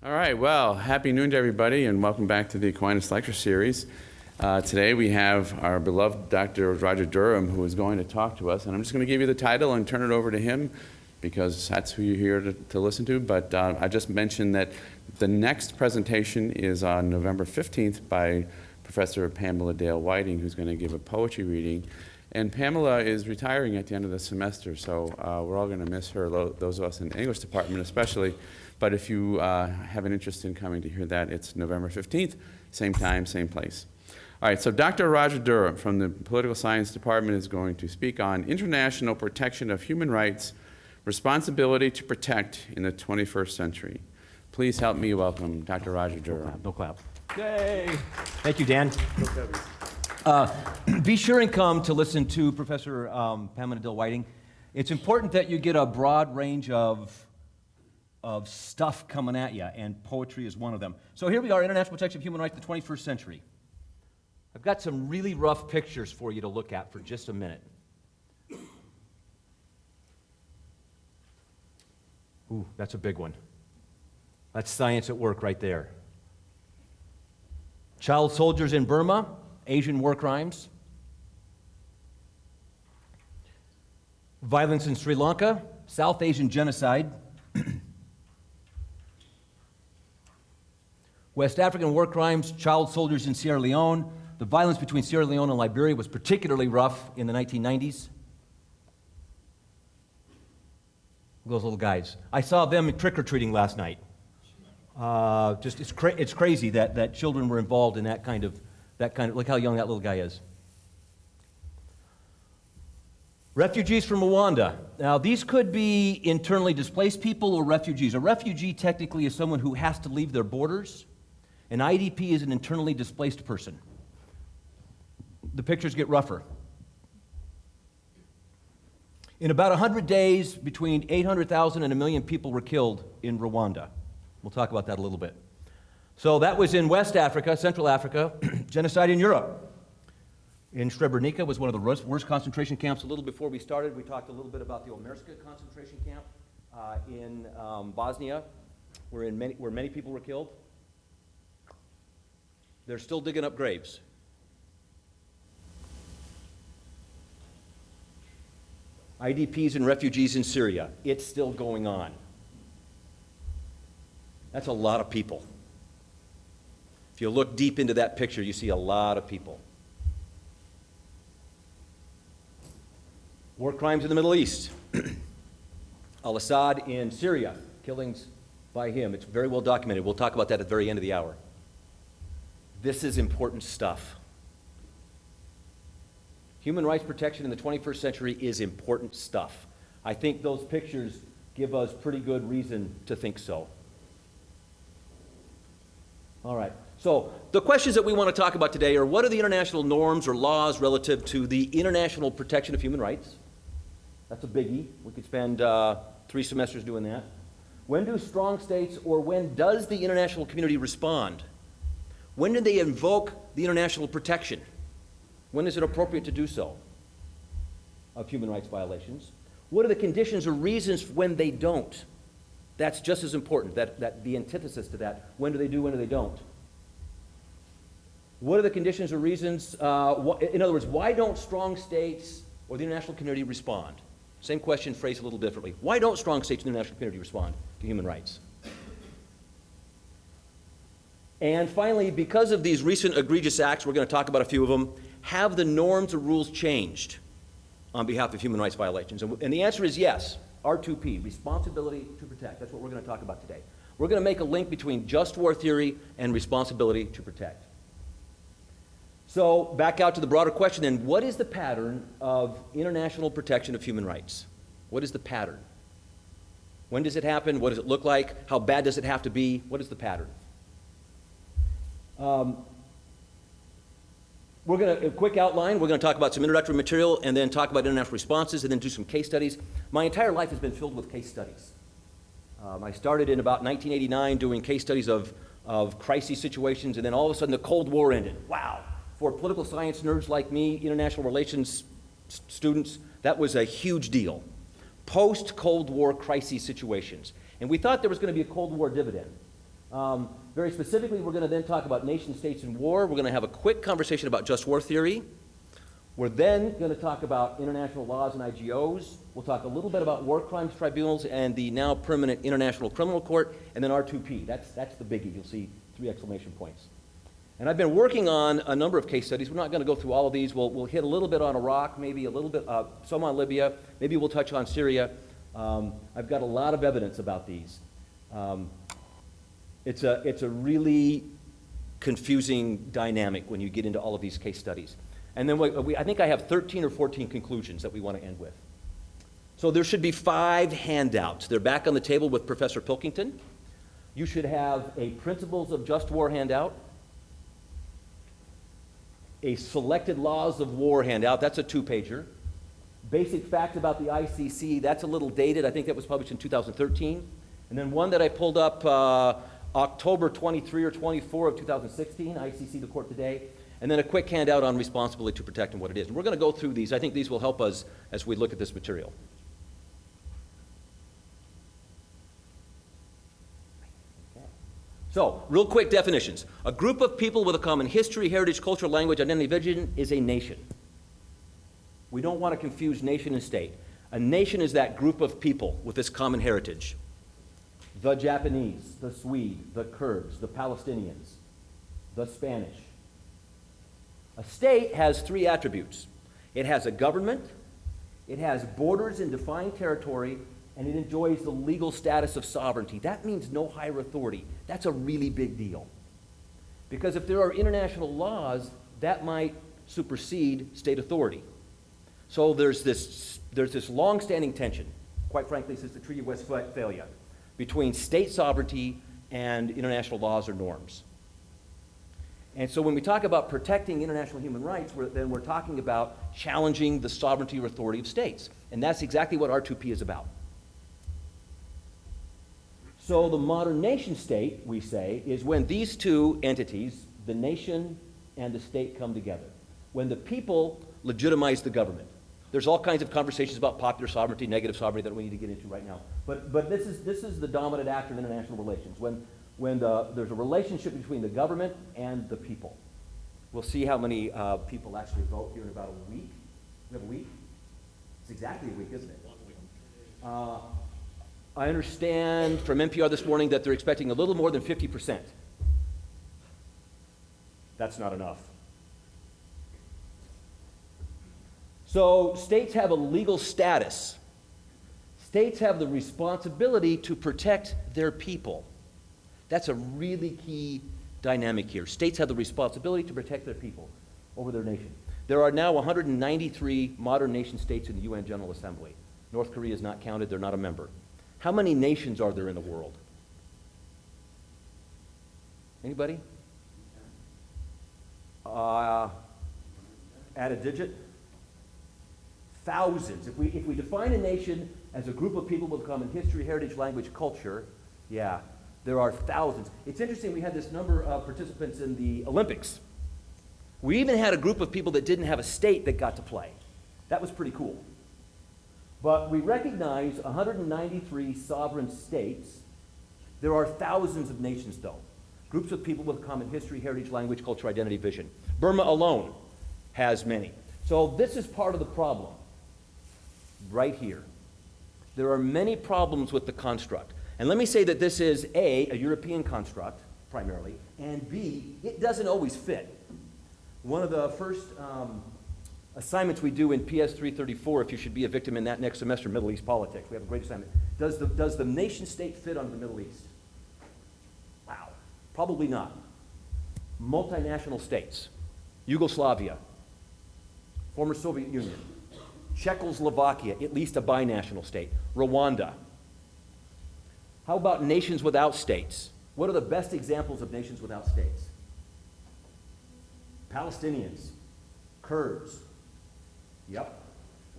All right, well, happy noon to everybody, and welcome back to the Aquinas Lecture Series. Today we have our beloved Dr. Roger Durham, who is going to talk to us, and I'm just going to give you the title and turn it over to him, because that's who you're here to listen to. But I just mentioned that the next presentation is on November 15th by Professor Pamela Dale Whiting, who's going to give a poetry reading. And Pamela is retiring at the end of the semester, so we're all going to miss her, those of us in the English department especially. But if you have an interest in coming to hear that, it's November 15th, same time, same place. All right, so Dr. Roger Durham from the Political Science Department is going to speak on international protection of human rights, responsibility to protect in the 21st century. Please help me welcome Dr. Roger Durham. No clap. Yay! Thank you, Dan. Be sure and come to listen to Professor Pamela Dale Whiting. It's important that you get a broad range of stuff coming at you, and poetry is one of them. So here we are, International Protection of Human Rights in the 21st Century. I've got some really rough pictures for you to look at for just a minute. Ooh, that's a big one. That's science at work right there. Child soldiers in Burma, Asian war crimes. Violence in Sri Lanka, South Asian genocide. West African war crimes, child soldiers in Sierra Leone. The violence between Sierra Leone and Liberia was particularly rough in the 1990s. Those little guys. I saw them trick-or-treating last night. It's crazy that children were involved in that kind of, look how young that little guy is. Refugees from Rwanda. Now, these could be internally displaced people or refugees. A refugee technically is someone who has to leave their borders. An IDP is an internally displaced person. The pictures get rougher. In about 100 days, between 800,000 and 1 million people were killed in Rwanda. We'll talk about that a little bit. So that was in West Africa, Central Africa, genocide in Europe. In Srebrenica was one of the worst concentration camps. A little before we started, we talked a little bit about the Omerska concentration camp in Bosnia, where many people were killed. They're still digging up graves. IDPs and refugees in Syria. It's still going on. That's a lot of people. If you look deep into that picture, you see a lot of people. War crimes in the Middle East. Al-Assad in Syria, killings by him. It's very well documented. We'll talk about that at the very end of the hour. This is important stuff. Human rights protection in the 21st century is important stuff. I think those pictures give us pretty good reason to think so. All right, so the questions that we want to talk about today are, what are the international norms or laws relative to the international protection of human rights? That's a biggie. We could spend 3 semesters doing that. When do strong states, or when does the international community respond? When do they invoke the international protection? When is it appropriate to do so of human rights violations? What are the conditions or reasons when they don't? That's just as important, that the antithesis to that. When do they do, when do they don't? What are the conditions or reasons? In other words, why don't strong states or the international community respond? Same question phrased a little differently. Why don't strong states and the international community respond to human rights? And finally, because of these recent egregious acts, we're going to talk about a few of them, have the norms or rules changed on behalf of human rights violations? And the answer is yes. R2P, responsibility to protect. That's what we're going to talk about today. We're going to make a link between just war theory and responsibility to protect. So back out to the broader question then, what is the pattern of international protection of human rights? What is the pattern? When does it happen? What does it look like? How bad does it have to be? What is the pattern? We're going to, a quick outline, we're going to talk about some introductory material and then talk about international responses and then do some case studies. My entire life has been filled with case studies. I started in about 1989 doing case studies of crisis situations, and then all of a sudden the Cold War ended. Wow. For political science nerds like me, international relations students, that was a huge deal. Post-Cold War crisis situations. And we thought there was going to be a Cold War dividend. Very specifically, we're going to then talk about nation states and war. We're going to have a quick conversation about just war theory. We're then going to talk about international laws and IGOs. We'll talk a little bit about war crimes tribunals and the now permanent International Criminal Court, and then R2P. That's the biggie. You'll see 3 exclamation points. And I've been working on a number of case studies. We're not going to go through all of these. We'll hit a little bit on Iraq, maybe a little bit, some on Libya. Maybe we'll touch on Syria. I've got a lot of evidence about these. It's a really confusing dynamic when you get into all of these case studies. And then I think I have 13 or 14 conclusions that we want to end with. So there should be 5 handouts. They're back on the table with Professor Pilkington. You should have a Principles of Just War handout, a Selected Laws of War handout. That's a 2-pager. Basic Facts About the ICC. That's a little dated. I think that was published in 2013. And then one that I pulled up October 23 or 24 of 2016, ICC, the court today. And then a quick handout on responsibility to protect and what it is. And we're going to go through these. I think these will help us as we look at this material. Okay. So, real quick definitions. A group of people with a common history, heritage, culture, language, identity, vision is a nation. We don't want to confuse nation and state. A nation is that group of people with this common heritage. The Japanese, the Swede, the Kurds, the Palestinians, the Spanish. A state has 3 attributes. It has a government, it has borders and defined territory, and it enjoys the legal status of sovereignty. That means no higher authority. That's a really big deal. Because if there are international laws, that might supersede state authority. So there's this long-standing tension, quite frankly, since the Treaty of Westphalia, between state sovereignty and international laws or norms. And so when we talk about protecting international human rights, we're talking about challenging the sovereignty or authority of states. And that's exactly what R2P is about. So the modern nation state, we say, is when these 2 entities, the nation and the state, come together. When the people legitimize the government. There's all kinds of conversations about popular sovereignty, negative sovereignty that we need to get into right now. But this is the dominant actor in international relations. When there's a relationship between the government and the people. We'll see how many people actually vote here in about a week. We have a week? It's exactly a week, isn't it? 1 week. I understand from NPR this morning that they're expecting a little more than 50%. That's not enough. So states have a legal status. States have the responsibility to protect their people. That's a really key dynamic here. States have the responsibility to protect their people over their nation. There are now 193 modern nation states in the UN General Assembly. North Korea is not counted, they're not a member. How many nations are there in the world? Anybody? Add a digit? Thousands. If we define a nation as a group of people with common history, heritage, language, culture, yeah, there are thousands. It's interesting, we had this number of participants in the Olympics. We even had a group of people that didn't have a state that got to play. That was pretty cool. But we recognize 193 sovereign states. There are thousands of nations, though. Groups of people with common history, heritage, language, culture, identity, vision. Burma alone has many. So this is part of the problem, right here. There are many problems with the construct. And let me say that this is a European construct, primarily, and B, it doesn't always fit. One of the first assignments we do in PS 334, if you should be a victim in that next semester, Middle East politics, we have a great assignment. Does the nation state fit under the Middle East? Wow, probably not. Multinational states, Yugoslavia, former Soviet Union, Czechoslovakia, at least a binational state, Rwanda. How about nations without states? What are the best examples of nations without states? Palestinians, Kurds, yep.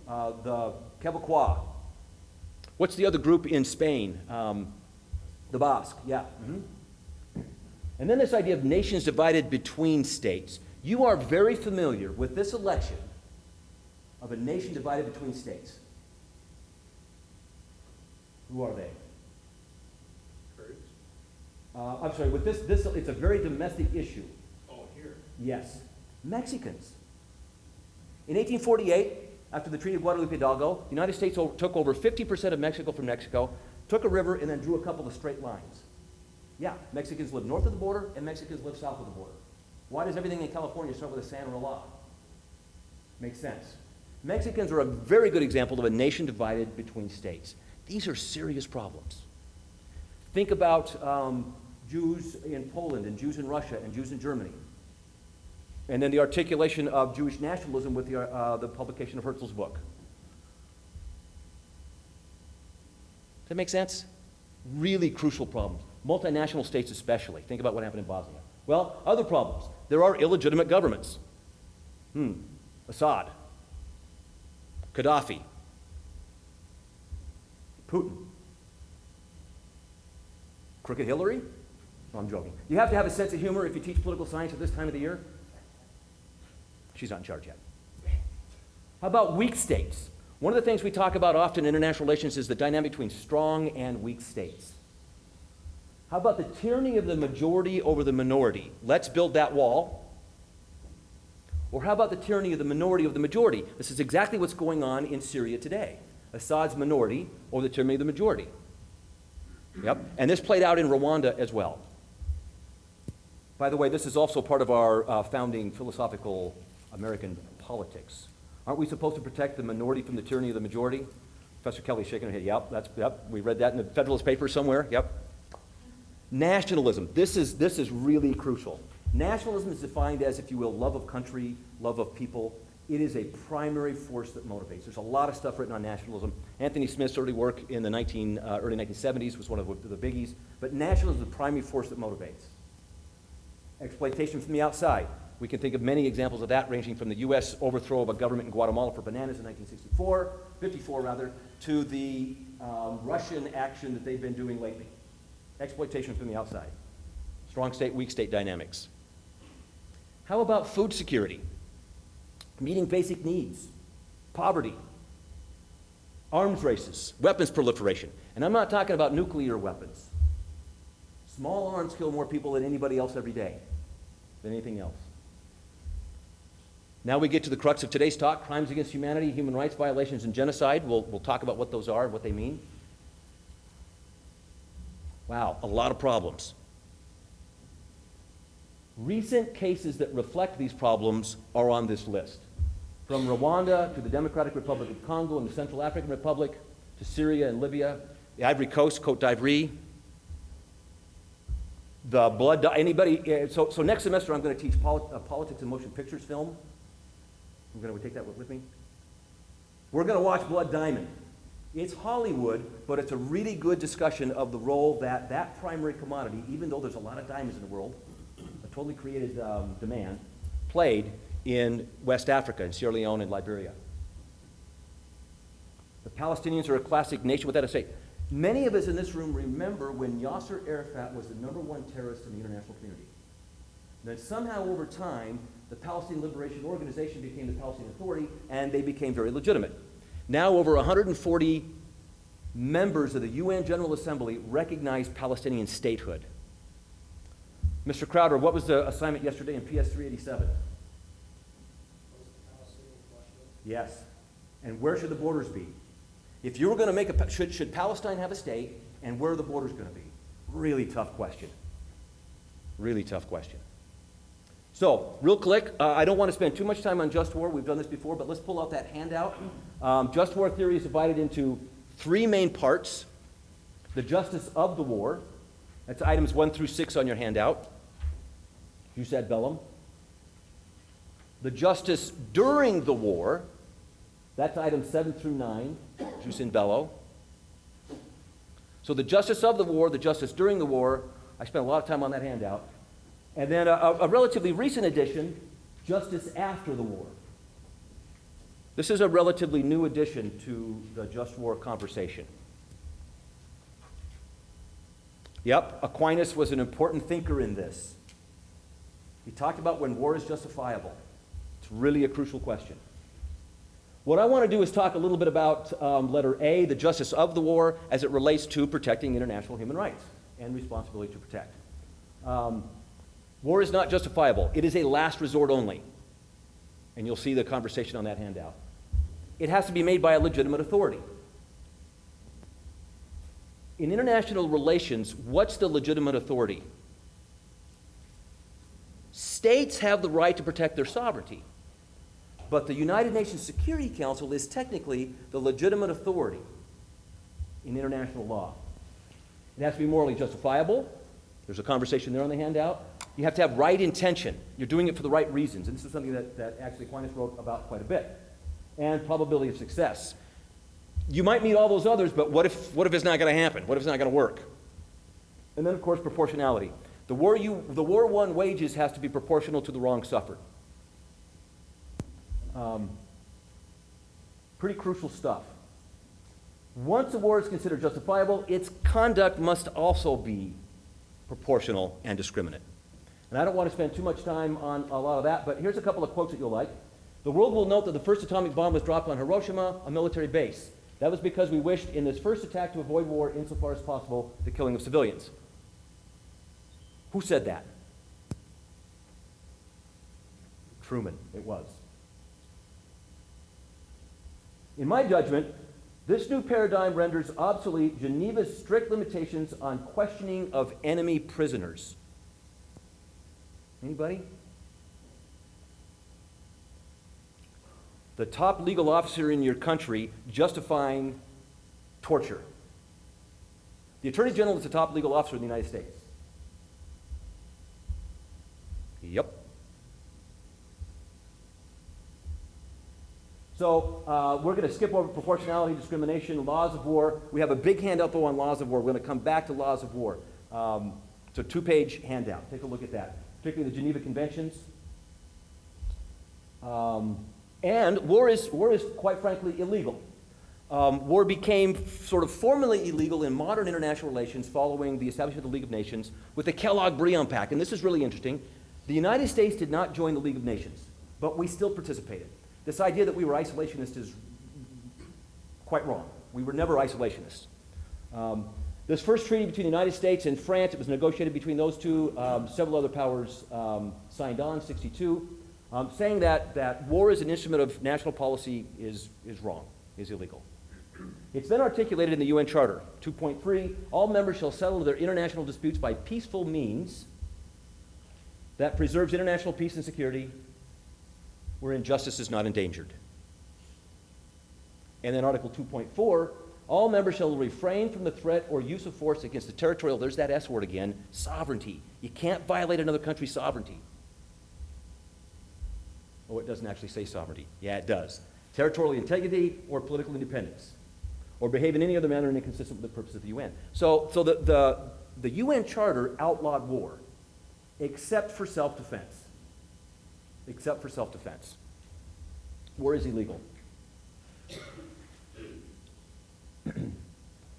The Quebecois. What's the other group in Spain? The Basque, yeah. Mm-hmm. And then this idea of nations divided between states. You are very familiar with this election of a nation divided between states. Who are they? Kurds. I'm sorry, with this, it's a very domestic issue. Oh, here. Yes. Mexicans. In 1848, after the Treaty of Guadalupe Hidalgo, the United States took over 50% of Mexico from Mexico, took a river, and then drew a couple of straight lines. Yeah, Mexicans live north of the border, and Mexicans live south of the border. Why does everything in California start with a San or a La? Makes sense. Mexicans are a very good example of a nation divided between states. These are serious problems. Think about Jews in Poland, and Jews in Russia, and Jews in Germany. And then the articulation of Jewish nationalism with the publication of Herzl's book. Does that make sense? Really crucial problems. Multinational states especially. Think about what happened in Bosnia. Well, other problems. There are illegitimate governments. Assad. Gaddafi. Putin. Crooked Hillary? No, I'm joking. You have to have a sense of humor if you teach political science at this time of the year. She's not in charge yet. How about weak states? One of the things we talk about often in international relations is the dynamic between strong and weak states. How about the tyranny of the majority over the minority? Let's build that wall. Or how about the tyranny of the minority over the majority? This is exactly what's going on in Syria today. Assad's minority over the tyranny of the majority. Yep. And this played out in Rwanda as well. By the way, this is also part of our founding philosophical American politics. Aren't we supposed to protect the minority from the tyranny of the majority? Professor Kelly's shaking her head. Yep, we read that in the Federalist Papers somewhere. Yep. Nationalism. This is really crucial. Nationalism is defined as, if you will, love of country, love of people. It is a primary force that motivates. There's a lot of stuff written on nationalism. Anthony Smith's early work in the early 1970s was one of the biggies. But nationalism is the primary force that motivates. Exploitation from the outside. We can think of many examples of that, ranging from the U.S. overthrow of a government in Guatemala for bananas in 1954 rather, to the Russian action that they've been doing lately. Exploitation from the outside. Strong state, weak state dynamics. How about food security? Meeting basic needs. Poverty. Arms races. Weapons proliferation. And I'm not talking about nuclear weapons. Small arms kill more people than anybody else every day, than anything else. Now we get to the crux of today's talk, crimes against humanity, human rights violations, and genocide. We'll talk about what those are and what they mean. Wow, a lot of problems. Recent cases that reflect these problems are on this list. From Rwanda to the Democratic Republic of Congo and the Central African Republic to Syria and Libya, the Ivory Coast, Côte d'Ivoire, the blood, anybody, so next semester I'm going to teach politics and motion pictures film. I'm going to take that with me. We're going to watch Blood Diamond. It's Hollywood, but it's a really good discussion of the role that that primary commodity, even though there's a lot of diamonds in the world, a totally created demand, played in West Africa, in Sierra Leone and Liberia. The Palestinians are a classic nation. With that I say, many of us in this room remember when Yasser Arafat was the #1 terrorist in the international community. And then somehow over time, the Palestinian Liberation Organization became the Palestinian Authority, and they became very legitimate. Now over 140 members of the UN General Assembly recognize Palestinian statehood. Mr. Crowder, what was the assignment yesterday in PS 387? Yes. And where should the borders be? If you were going to make should Palestine have a state, and where are the borders going to be? Really tough question. Really tough question. So, real quick, I don't want to spend too much time on just war. We've done this before, but let's pull out that handout. Just war theory is divided into 3 main parts. The justice of the war. That's items 1 through 6 on your handout. Jus ad bellum. The justice during the war. That's items 7 through 9, jus in bello. So the justice of the war, the justice during the war, I spent a lot of time on that handout. And then a relatively recent addition, justice after the war. This is a relatively new addition to the just war conversation. Yep, Aquinas was an important thinker in this. He talked about when war is justifiable. It's really a crucial question. What I want to do is talk a little bit about letter A, the justice of the war, as it relates to protecting international human rights and responsibility to protect. War is not justifiable. It is a last resort only. And you'll see the conversation on that handout. It has to be made by a legitimate authority. In international relations, what's the legitimate authority? States have the right to protect their sovereignty, but the United Nations Security Council is technically the legitimate authority in international law. It has to be morally justifiable. There's a conversation there on the handout. You have to have right intention. You're doing it for the right reasons, and this is something that actually Aquinas wrote about quite a bit. And probability of success. You might meet all those others, but what if it's not going to happen? What if it's not going to work? And then, of course, proportionality. The war won wages has to be proportional to the wrong suffered. Pretty crucial stuff. Once a war is considered justifiable, its conduct must also be proportional and discriminate. And I don't want to spend too much time on a lot of that, but here's a couple of quotes that you'll like. The world will note that the first atomic bomb was dropped on Hiroshima, a military base. That was because we wished in this first attack to avoid war insofar as possible, the killing of civilians. Who said that? Truman, it was. In my judgment, this new paradigm renders obsolete Geneva's strict limitations on questioning of enemy prisoners. Anybody? The top legal officer in your country justifying torture. The Attorney General is the top legal officer in the United States. Yep. So we're going to skip over proportionality, discrimination, laws of war. We have a big handout, though, on laws of war. We're going to come back to laws of war. It's a two-page handout. Take a look at that, particularly the Geneva Conventions. And war is, quite frankly, illegal. War became sort of formally illegal in modern international relations following the establishment of the League of Nations with the Kellogg-Briand Pact. And this is really interesting. The United States did not join the League of Nations, but we still participated. This idea that we were isolationists is quite wrong. We were never isolationists. This first treaty between the United States and France, it was negotiated between those two. Several other powers signed on, 62. Saying that war is an instrument of national policy is wrong, is illegal. It's then articulated in the UN Charter, 2.3, all members shall settle their international disputes by peaceful means that preserves international peace and security wherein justice is not endangered. And then Article 2.4, all members shall refrain from the threat or use of force against the territorial, there's that S word again, sovereignty. You can't violate another country's sovereignty. Oh, it doesn't actually say sovereignty. Yeah, it does. Territorial integrity or political independence, or behave in any other manner inconsistent with the purpose of the UN. So the UN Charter outlawed war, except for self-defense. Except for self-defense. War is illegal.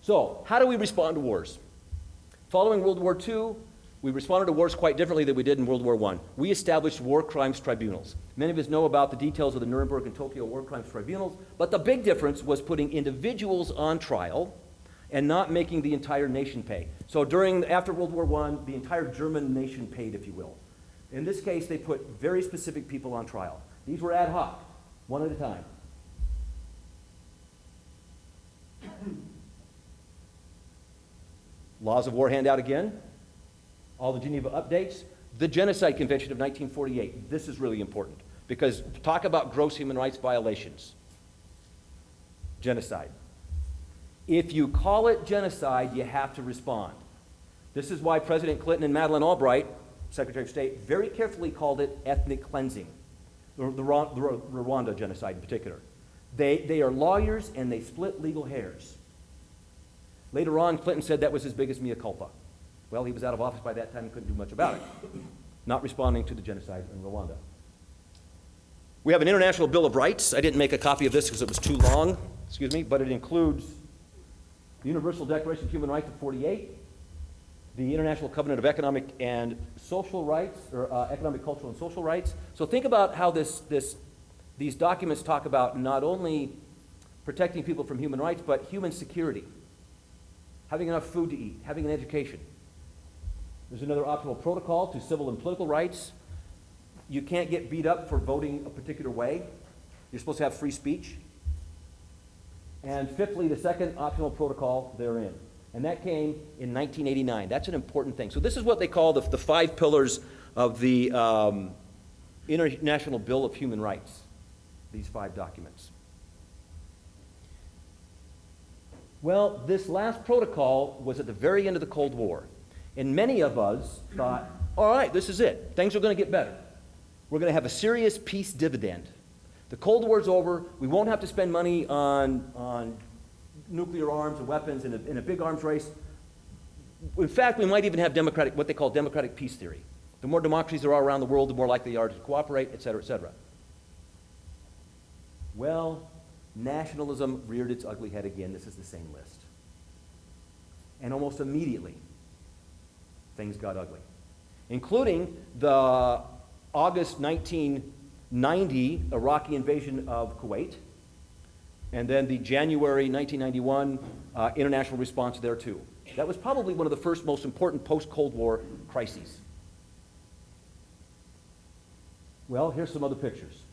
So, how do we respond to wars? Following World War II, we responded to wars quite differently than we did in World War I. We established war crimes tribunals. Many of us know about the details of the Nuremberg and Tokyo war crimes tribunals, but the big difference was putting individuals on trial and not making the entire nation pay. So after World War I, the entire German nation paid, if you will. In this case, they put very specific people on trial. These were ad hoc, one at a time. Laws of war handout again. All the Geneva updates. The Genocide Convention of 1948. This is really important because talk about gross human rights violations. Genocide. If you call it genocide, you have to respond. This is why President Clinton and Madeleine Albright, Secretary of State, very carefully called it ethnic cleansing, the Rwanda genocide in particular. They are lawyers and they split legal hairs. Later on, Clinton said that was his biggest mea culpa. Well, he was out of office by that time and couldn't do much about it, not responding to the genocide in Rwanda. We have an International Bill of Rights. I didn't make a copy of this because it was too long, but it includes the Universal Declaration of Human Rights of 48, the International Covenant of Economic and Social Rights, or Economic, Cultural, and Social Rights. So think about how these documents talk about not only protecting people from human rights, but human security, having enough food to eat, having an education. There's another optional protocol to civil and political rights. You can't get beat up for voting a particular way. You're supposed to have free speech. And fifthly, the second optional protocol therein. And that came in 1989. That's an important thing. So this is what they call the five pillars of the International Bill of Human Rights, these five documents. Well, this last protocol was at the very end of the Cold War. And many of us thought, all right, this is it. Things are going to get better. We're going to have a serious peace dividend. The Cold War's over. We won't have to spend money on nuclear arms and weapons in a big arms race. In fact, we might even have what they call democratic peace theory. The more democracies there are around the world, the more likely they are to cooperate, et cetera, et cetera. Well, nationalism reared its ugly head again. This is the same list. And almost immediately, things got ugly, including the August 1990 Iraqi invasion of Kuwait, and then the January 1991 international response there too. That was probably one of the first most important post-Cold War crises. Well, here's some other pictures.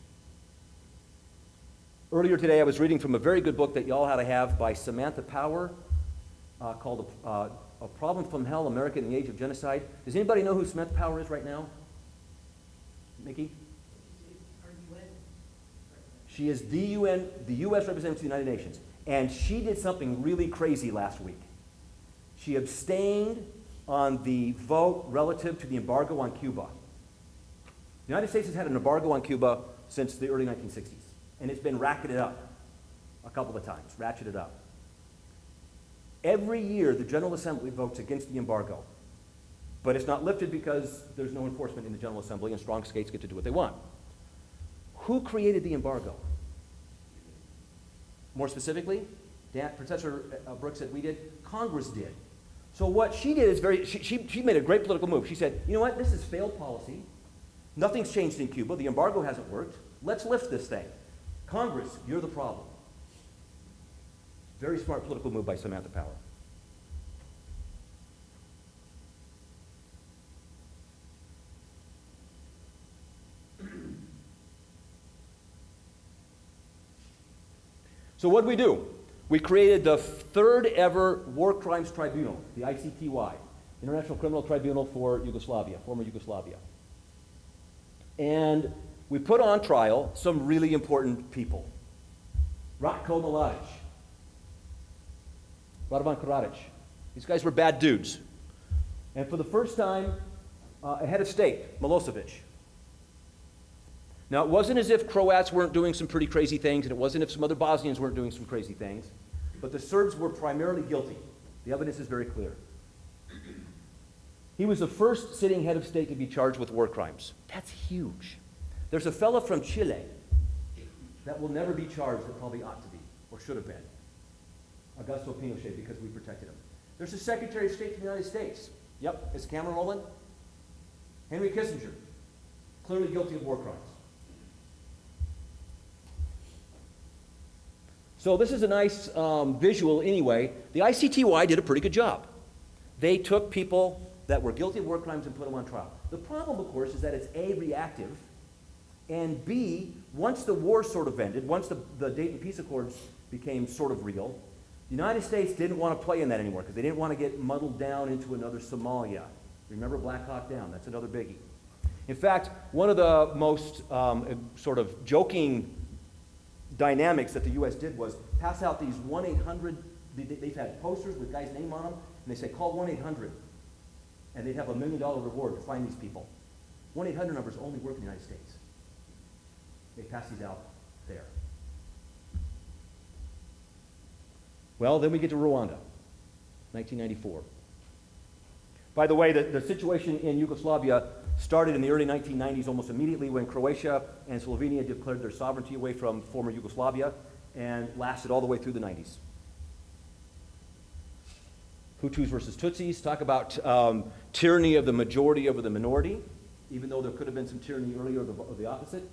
Earlier today, I was reading from a very good book that y'all had to have by Samantha Power called A Problem from Hell, America in the Age of Genocide. Does anybody know who Samantha Power is right now? Mickey? She is the U.S. representative to the United Nations. And she did something really crazy last week. She abstained on the vote relative to the embargo on Cuba. The United States has had an embargo on Cuba since the early 1960s. And it's been ratcheted up a couple of times, ratcheted up. Every year, the General Assembly votes against the embargo. But it's not lifted because there's no enforcement in the General Assembly and strong states get to do what they want. Who created the embargo? More specifically, Professor Brooks said we did, Congress did. So what she did is she made a great political move. She said, you know what, this is failed policy. Nothing's changed in Cuba. The embargo hasn't worked. Let's lift this thing. Congress, you're the problem. Very smart political move by Samantha Power. So what did we do? We created the third ever War Crimes Tribunal, the ICTY, International Criminal Tribunal for Yugoslavia, former Yugoslavia. And we put on trial some really important people. Ratko Mladic, Radovan Karadzic. These guys were bad dudes. And for the first time, a head of state, Milosevic. Now, it wasn't as if Croats weren't doing some pretty crazy things, and it wasn't if some other Bosnians weren't doing some crazy things, but the Serbs were primarily guilty. The evidence is very clear. He was the first sitting head of state to be charged with war crimes. That's huge. There's a fellow from Chile that will never be charged that probably ought to be, or should have been. Augusto Pinochet, because we protected him. There's a Secretary of State for the United States. Yep, is the camera rolling? Henry Kissinger, clearly guilty of war crimes. So this is a nice visual anyway. The ICTY did a pretty good job. They took people that were guilty of war crimes and put them on trial. The problem, of course, is that it's A, reactive, and B, once the war sort of ended, once the Dayton Peace Accords became sort of real, the United States didn't want to play in that anymore because they didn't want to get muddled down into another Somalia. Remember Black Hawk Down? That's another biggie. In fact, one of the most sort of joking dynamics that the U.S. did was pass out these 1-800, they've had posters with guys' name on them, and they say, call 1-800, and they'd have $1 million reward to find these people. 1-800 numbers only work in the United States. They pass these out there. Well, then we get to Rwanda, 1994. By the way, the situation in Yugoslavia started in the early 1990s, almost immediately when Croatia and Slovenia declared their sovereignty away from former Yugoslavia, and lasted all the way through the 90s. Hutus versus Tutsis, talk about tyranny of the majority over the minority, even though there could have been some tyranny earlier of the opposite.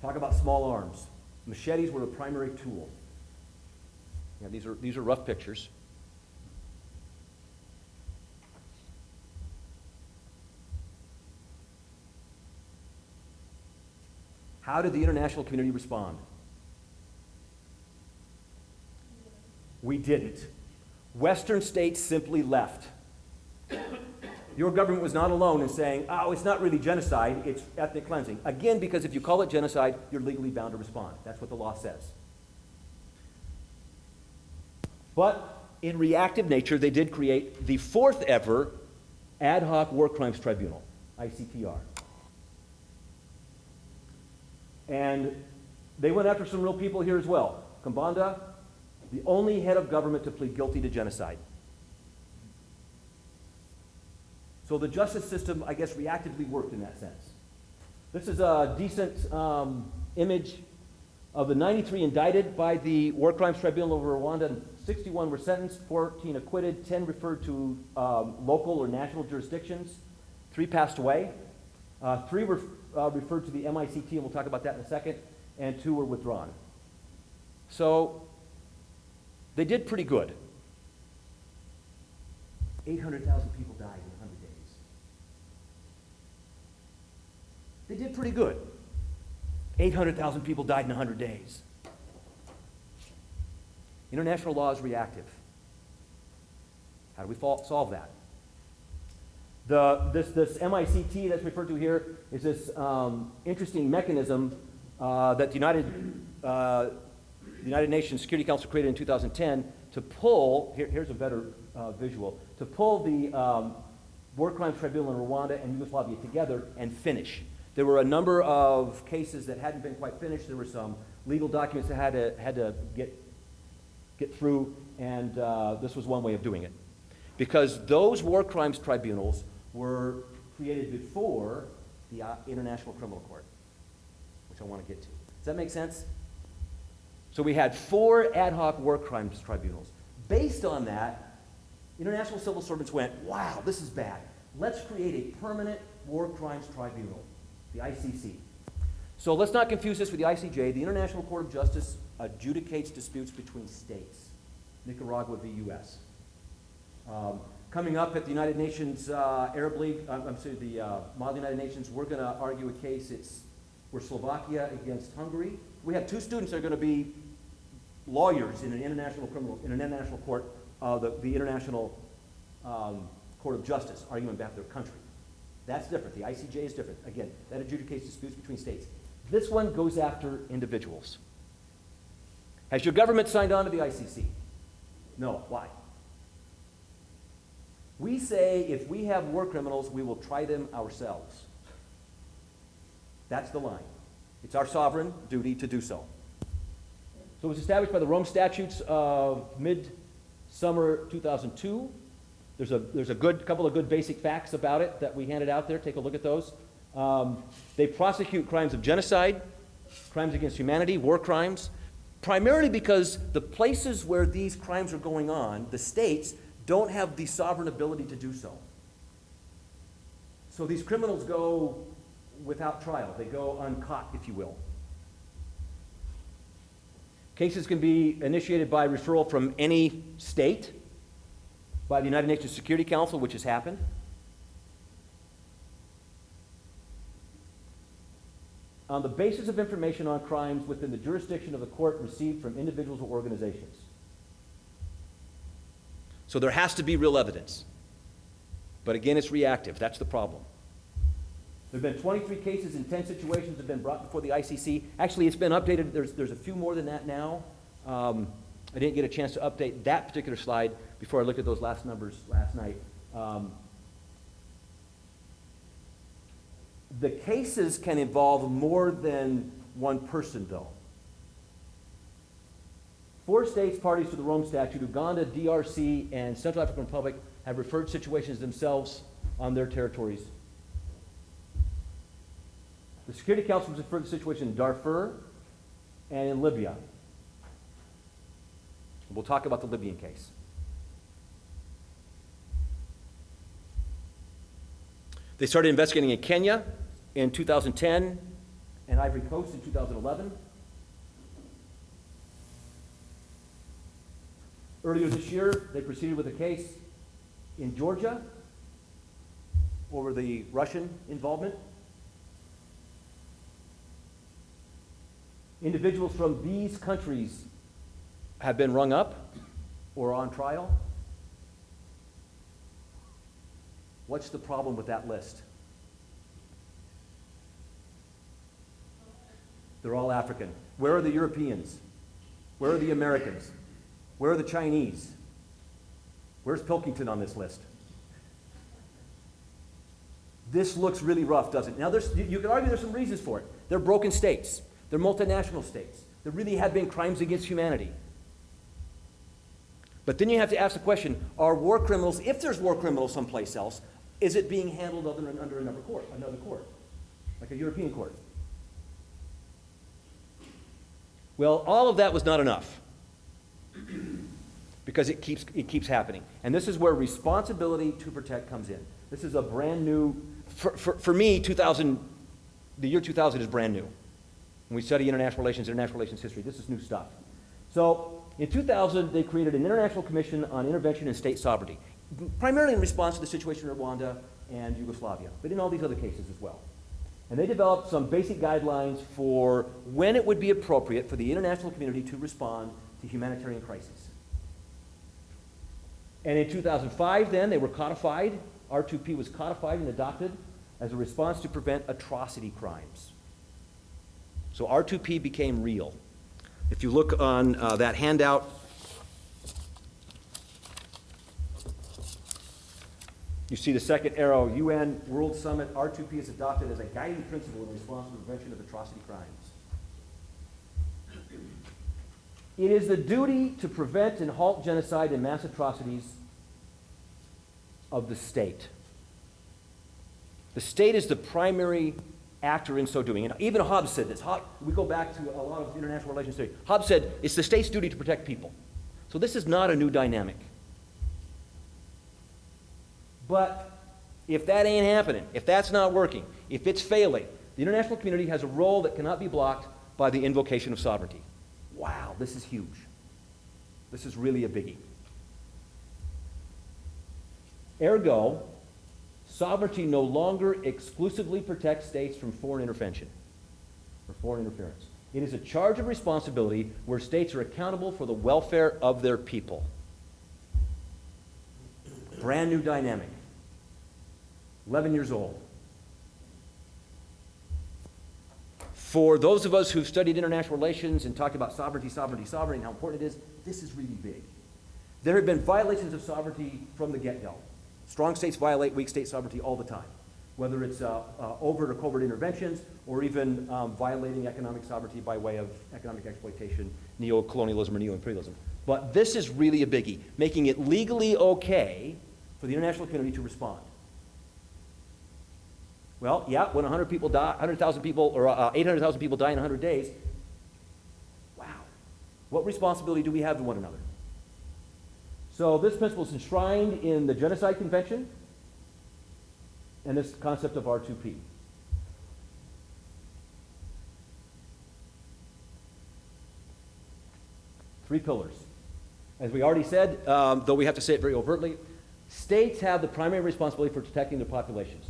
Talk about small arms. Machetes were the primary tool. Yeah, these are rough pictures. How did the international community respond? We didn't. Western states simply left. Your government was not alone in saying, oh, it's not really genocide, it's ethnic cleansing. Again, because if you call it genocide, you're legally bound to respond. That's what the law says. But in reactive nature, they did create the fourth ever Ad Hoc War Crimes Tribunal, ICTR. And they went after some real people here as well. Kambanda, the only head of government to plead guilty to genocide. So the justice system, I guess, reactively worked in that sense. This is a decent image of the 93 indicted by the War Crimes Tribunal over Rwanda. 61 were sentenced, 14 acquitted, 10 referred to local or national jurisdictions, 3 passed away, 3 were referred to the MICT, and we'll talk about that in a second, and 2 were withdrawn. So they did pretty good. 800,000 people died in 100 days. They did pretty good. 800,000 people died in 100 days. International law is reactive. How do we solve that? This MICT that's referred to here is this interesting mechanism that the United Nations Security Council created in 2010 to pull, here's a better visual, to pull the War Crimes Tribunal in Rwanda and Yugoslavia together and finish. There were a number of cases that hadn't been quite finished. There were some legal documents that had to get through, and this was one way of doing it. Because those war crimes tribunals were created before the International Criminal Court, which I want to get to. Does that make sense? So we had 4 ad hoc war crimes tribunals. Based on that, international civil servants went, wow, this is bad. Let's create a permanent war crimes tribunal, the ICC. So let's not confuse this with the ICJ. The International Court of Justice adjudicates disputes between states, Nicaragua v. U.S. Coming up at the United Nations Arab League, the Model United Nations, we're going to argue a case. We're Slovakia against Hungary. We have 2 students that are going to be lawyers in an international court, the International Court of Justice, arguing on behalf of their country. That's different. The ICJ is different. Again, that adjudicates disputes between states. This one goes after individuals. Has your government signed on to the ICC? No. Why? We say if we have war criminals, we will try them ourselves. That's the line. It's our sovereign duty to do so. So it was established by the Rome Statutes of mid-summer 2002. There's a couple of good basic facts about it that we handed out there. Take a look at those. They prosecute crimes of genocide, crimes against humanity, war crimes, primarily because the places where these crimes are going on, the states, don't have the sovereign ability to do so. So these criminals go without trial. They go uncaught, if you will. Cases can be initiated by referral from any state, by the United Nations Security Council, which has happened. On the basis of information on crimes within the jurisdiction of the court received from individuals or organizations. So there has to be real evidence. But again, it's reactive. That's the problem. There have been 23 cases in 10 situations have been brought before the ICC. Actually, it's been updated. There's a few more than that now. I didn't get a chance to update that particular slide before I looked at those last numbers last night. The cases can involve more than one person, though. 4 states parties to the Rome Statute, Uganda, DRC, and Central African Republic, have referred situations themselves on their territories. The Security Council has referred to the situation in Darfur and in Libya. We'll talk about the Libyan case. They started investigating in Kenya in 2010 and Ivory Coast in 2011. Earlier this year, they proceeded with a case in Georgia over the Russian involvement. individuals from these countries have been rung up or on trial. What's the problem with that list? They're all African. Where are the Europeans? Where are the Americans? Where are the Chinese? Where's Pilkington on this list? This looks really rough, doesn't it? Now, you could argue there's some reasons for it. They're broken states. They're multinational states. There really have been crimes against humanity. But then you have to ask the question, are war criminals, if there's war criminals someplace else, is it being handled under another court, like a European court? Well, all of that was not enough because it keeps happening. And this is where responsibility to protect comes in. This is a brand new, for me, the year 2000 is brand new. When we study international relations history, this is new stuff. So in 2000, they created an International Commission on Intervention in State Sovereignty, primarily in response to the situation in Rwanda and Yugoslavia, but in all these other cases as well. And they developed some basic guidelines for when it would be appropriate for the international community to respond to humanitarian crises. And in 2005, then, they were codified. R2P was codified and adopted as a response to prevent atrocity crimes. So R2P became real. If you look on that handout, you see the second arrow, UN World Summit, R2P is adopted as a guiding principle in response to the prevention of atrocity crimes. It is the duty to prevent and halt genocide and mass atrocities of the state. The state is the primary actor in so doing. And even Hobbes said this. We go back to a lot of international relations theory. Hobbes said it's the state's duty to protect people. So this is not a new dynamic. But if that ain't happening, if that's not working, if it's failing, the international community has a role that cannot be blocked by the invocation of sovereignty. Wow, this is huge. This is really a biggie. Ergo, sovereignty no longer exclusively protects states from foreign intervention or foreign interference. It is a charge of responsibility where states are accountable for the welfare of their people. Brand new dynamic. 11 years old. For those of us who've studied international relations and talked about sovereignty, and how important it is, this is really big. There have been violations of sovereignty from the get-go. Strong states violate weak state sovereignty all the time, whether it's overt or covert interventions or even violating economic sovereignty by way of economic exploitation, neo-colonialism or neo-imperialism. But this is really a biggie, making it legally okay for the international community to respond. Well, yeah, when 100 people die, 100,000 people, or 800,000 people die in 100 days, wow. What responsibility do we have to one another? So this principle is enshrined in the Genocide Convention and this concept of R2P. Three pillars. As we already said, though we have to say it very overtly, states have the primary responsibility for protecting their populations.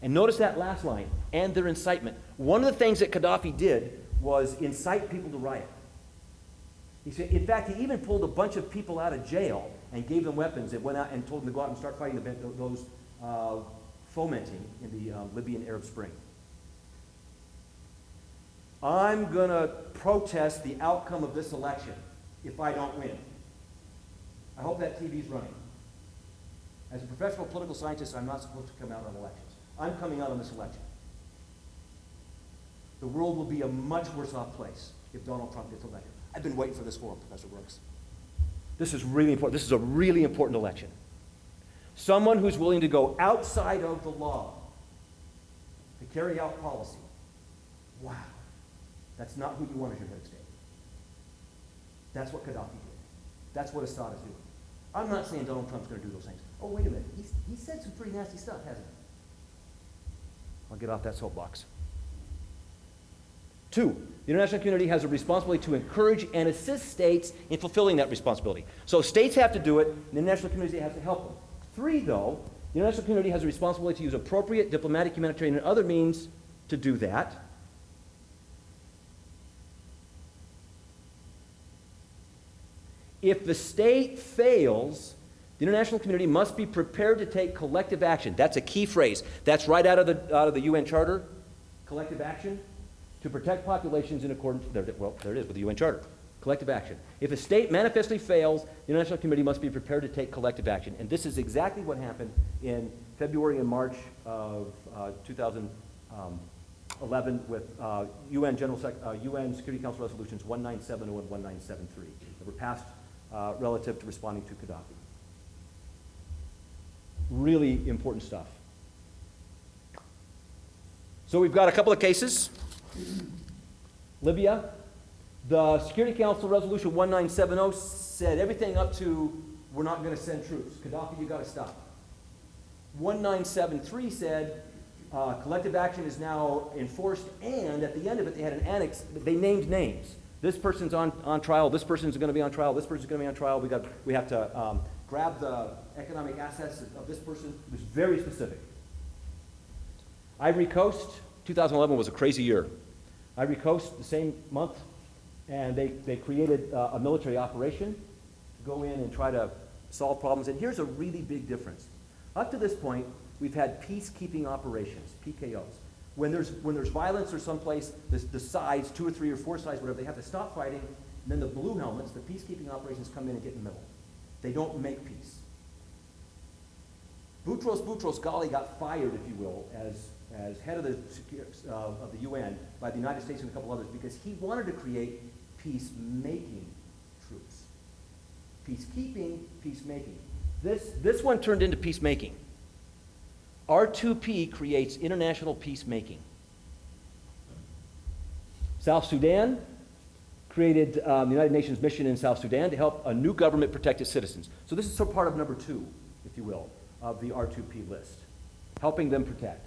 And notice that last line, and their incitement. One of the things that Gaddafi did was incite people to riot. He said, in fact, he even pulled a bunch of people out of jail and gave them weapons and went out and told them to go out and start fighting those fomenting in the Libyan Arab Spring. I'm going to protest the outcome of this election if I don't win. I hope that TV's running. As a professional political scientist, I'm not supposed to come out on elections. I'm coming out on this election. The world will be a much worse off place if Donald Trump gets elected. I've been waiting for this forum, Professor Brooks. This is really important. This is a really important election. Someone who's willing to go outside of the law to carry out policy. Wow. That's not who you want as your head of state. That's what Gaddafi did. That's what Assad is doing. I'm not saying Donald Trump's going to do those things. Oh, wait a minute. He said some pretty nasty stuff, hasn't he? I'll get off that soapbox. 2, the international community has a responsibility to encourage and assist states in fulfilling that responsibility. So states have to do it, and the international community has to help them. 3, though, the international community has a responsibility to use appropriate diplomatic, humanitarian, and other means to do that. If the state fails, the international community must be prepared to take collective action. That's a key phrase. That's right out of the UN Charter. Collective action to protect populations in accordance, well, there it is with the UN Charter. Collective action. If a state manifestly fails, the international community must be prepared to take collective action. And this is exactly what happened in February and March of 2011 with UN Security Council resolutions 1970 and 1973 that were passed relative to responding to Gaddafi. Really important stuff. So we've got a couple of cases. Libya, the Security Council Resolution 1970 said everything up to we're not going to send troops. Gaddafi, you got to stop. 1973 said collective action is now enforced, and at the end of it they had an annex. They named names. This person's on trial. This person's going to be on trial. This person's going to be on trial. We have to grab the economic assets of this person. It was very specific. Ivory Coast, 2011 was a crazy year. Ivory Coast, the same month, and they created a military operation to go in and try to solve problems. And here's a really big difference. Up to this point, we've had peacekeeping operations, PKOs. When there's violence or someplace, the sides, 2 or 3 or 4 sides, whatever, they have to stop fighting, and then the blue helmets, the peacekeeping operations, come in and get in the middle. They don't make peace. Boutros Ghali got fired, if you will, as head of the UN by the United States and a couple others because he wanted to create peacemaking troops. Peacekeeping, peacemaking. This one turned into peacemaking. R2P creates international peacemaking. South Sudan created the United Nations mission in South Sudan to help a new government protect its citizens. So this is sort of part of number 2, if you will, of the R2P list, helping them protect.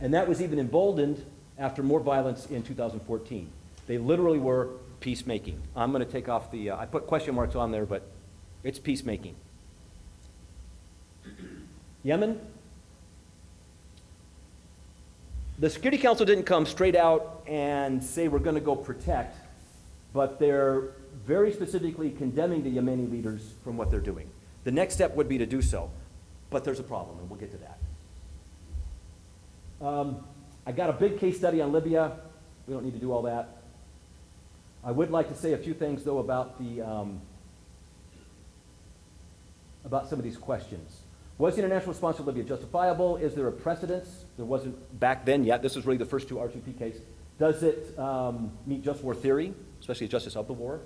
And that was even emboldened after more violence in 2014. They literally were peacemaking. I'm going to take off the, I put question marks on there, but it's peacemaking. Yemen, the Security Council didn't come straight out and say we're going to go protect, but they're very specifically condemning the Yemeni leaders from what they're doing. The next step would be to do so, but there's a problem, and we'll get to that. I got a big case study on Libya. We don't need to do all that. I would like to say a few things, though, about some of these questions. Was the international response to Libya justifiable? Is there a precedence? There wasn't back then yet. This was really the first 2 R2P cases. Does it meet just war theory, especially justice of the war?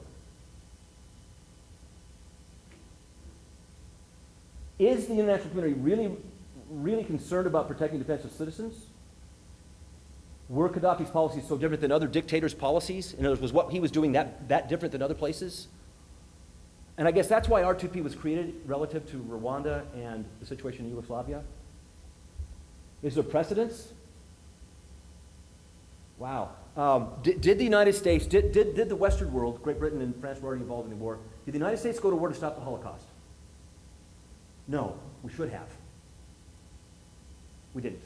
Is the international community really concerned about protecting the defense of citizens? Were Gaddafi's policies so different than other dictators' policies? In other words, was what he was doing that different than other places? And I guess that's why R2P was created relative to Rwanda and the situation in Yugoslavia. Is there precedence? Wow. Did the United States, did the Western world, Great Britain and France were already involved in the war, did the United States go to war to stop the Holocaust? No, we should have. We didn't.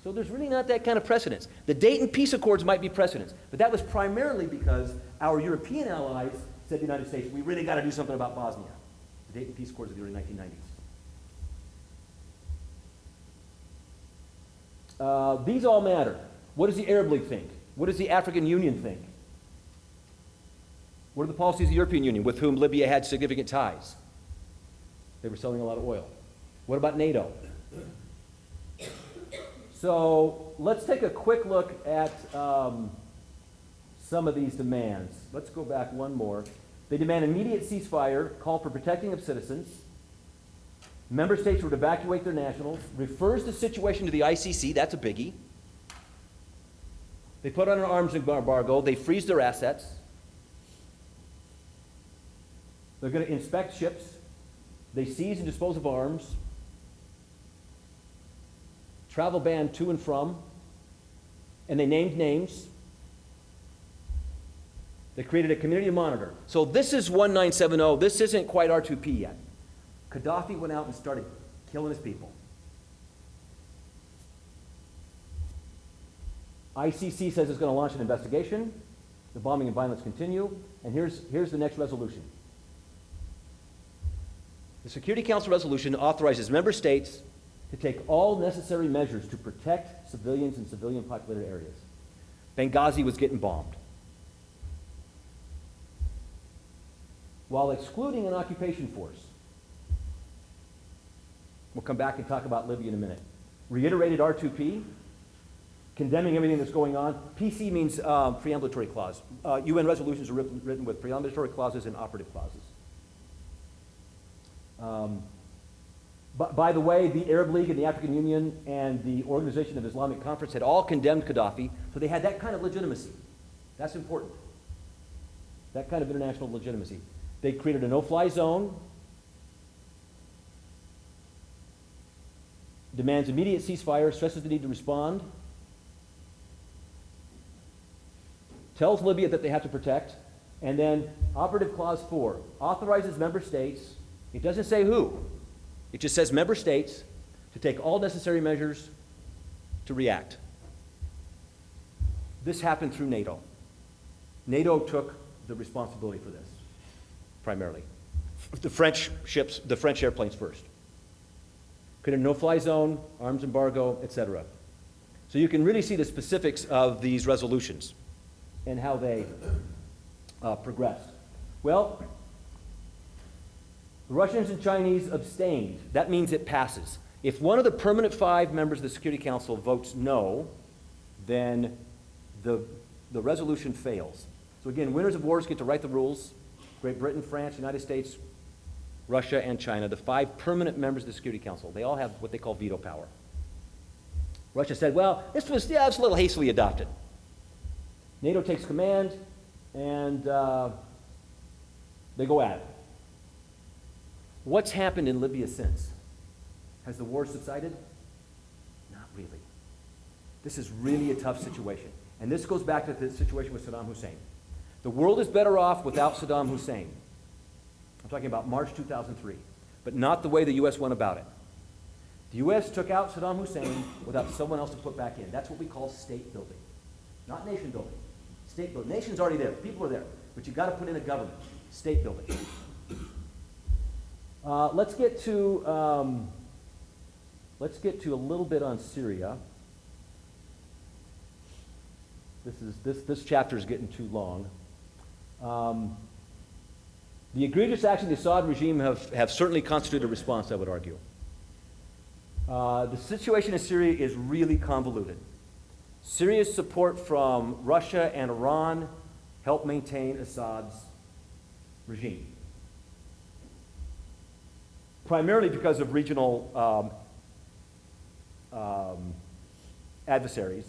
So there's really not that kind of precedence. The Dayton Peace Accords might be precedence, but that was primarily because our European allies said to the United States, we really got to do something about Bosnia. The Dayton Peace Accords of the early 1990s. These all matter. What does the Arab League think? What does the African Union think? What are the policies of the European Union, with whom Libya had significant ties? They were selling a lot of oil. What about NATO? So let's take a quick look at some of these demands. Let's go back one more. They demand immediate ceasefire, call for protecting of citizens. Member states would evacuate their nationals, refers the situation to the ICC, that's a biggie. They put on an arms embargo, they freeze their assets. They're going to inspect ships. They seize and dispose of arms. Travel ban to and from. And they named names. They created a community to monitor. So this is 1970. This isn't quite R2P yet. Gaddafi went out and started killing his people. ICC says it's going to launch an investigation. The bombing and violence continue, and here's the next resolution. The Security Council resolution authorizes member states to take all necessary measures to protect civilians in civilian populated areas. Benghazi was getting bombed. While excluding an occupation force. We'll come back and talk about Libya in a minute. Reiterated R2P, condemning everything that's going on. PC means preambulatory clause. UN resolutions are written with preambulatory clauses and operative clauses. But by the way, the Arab League and the African Union and the Organization of Islamic Conference had all condemned Gaddafi, so they had that kind of legitimacy. That's important. That kind of international legitimacy. They created a no-fly zone, demands immediate ceasefire, stresses the need to respond, tells Libya that they have to protect, and then operative clause 4 authorizes member states, it doesn't say who, it just says member states to take all necessary measures to react. This happened through NATO. NATO took the responsibility for this, primarily. The French ships, the French airplanes first. Created a no-fly zone, arms embargo, etc. So you can really see the specifics of these resolutions and how they progressed. Well, the Russians and Chinese abstained. That means it passes. If one of the permanent 5 members of the Security Council votes no, then the resolution fails. So again, winners of wars get to write the rules. Great Britain, France, United States, Russia, and China, the 5 permanent members of the Security Council. They all have what they call veto power. Russia said, well, it's a little hastily adopted. NATO takes command, and they go at it. What's happened in Libya since? Has the war subsided? Not really. This is really a tough situation. And this goes back to the situation with Saddam Hussein. The world is better off without Saddam Hussein. I'm talking about March 2003, but not the way the U.S. went about it. The U.S. took out Saddam Hussein without someone else to put back in. That's what we call state building. Not nation building. State building. Nation's already there. People are there. But you've got to put in a government. State building. Let's get to a little bit on Syria. This chapter is getting too long. The egregious actions of the Assad regime have certainly constituted a response, I would argue. The situation in Syria is really convoluted. Syria's support from Russia and Iran helped maintain Assad's regime, primarily because of regional adversaries,